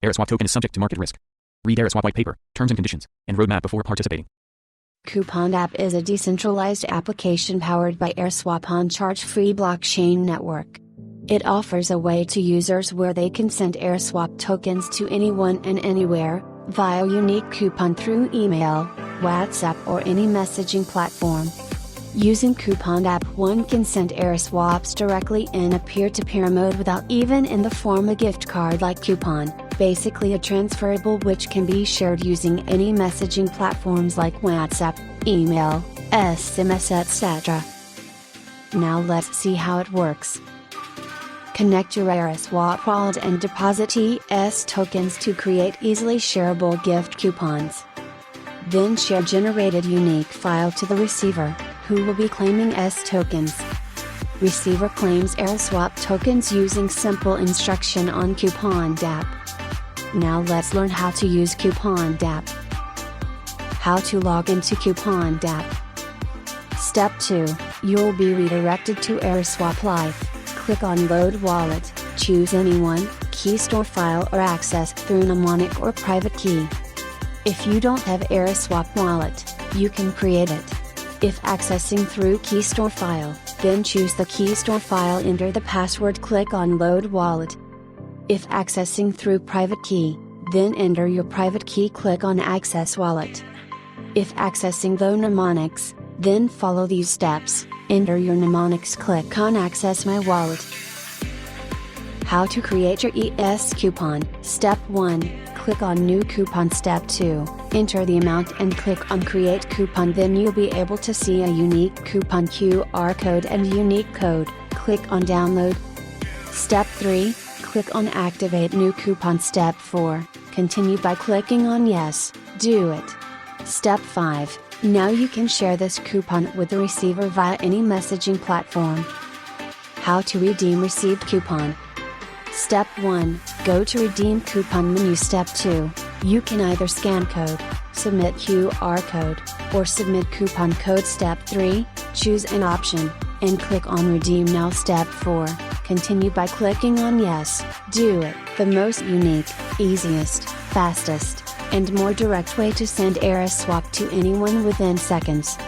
Eraswap token is subject to market risk. Read Eraswap white paper, terms and conditions, and roadmap before participating. Coupon Dapp is a decentralized application powered by Eraswap on charge-free blockchain network. It offers a way to users where they can send Eraswap tokens to anyone and anywhere, via unique coupon through email, WhatsApp or any messaging platform. Using Coupon Dapp, one can send Eraswaps directly in a peer-to-peer mode without even in the form a gift card like coupon, basically a transferable which can be shared using any messaging platforms like WhatsApp, email, SMS etc. Now let's see how it works. Connect your Eraswap wallet and deposit ES tokens to create easily shareable gift coupons. Then share generated unique file to the receiver, who will be claiming ES tokens. Receiver claims Eraswap tokens using simple instruction on Coupon Dapp. Now let's learn how to use Coupon Dapp. How to log into Coupon Dapp. Step 2, you'll be redirected to Eraswap Live. Click on Load Wallet, choose anyone, key store file or access through mnemonic or private key. If you don't have Eraswap wallet, you can create it. If accessing through key store file, then choose the key store file, enter the password, click on Load Wallet. If accessing through private key, then enter your private key, click on Access Wallet. If accessing the mnemonics, then follow these steps, enter your mnemonics, click on Access My Wallet. How to create your ES coupon. Step 1, click on New Coupon. Step 2, enter the amount and click on Create Coupon. Then you'll be able to see a unique coupon QR code and unique code, click on Download. Step 3, click on Activate New Coupon. Step 4, continue by clicking on Yes, do it. Step 5, now you can share this coupon with the receiver via any messaging platform. How to redeem received coupon. Step 1, go to Redeem Coupon menu. Step 2, you can either scan code, submit QR code, or submit coupon code. Step 3, choose an option, and click on Redeem Now. Step 4, continue by clicking on Yes, do it. The most unique, easiest, fastest, and more direct way to send Eraswap to anyone within seconds.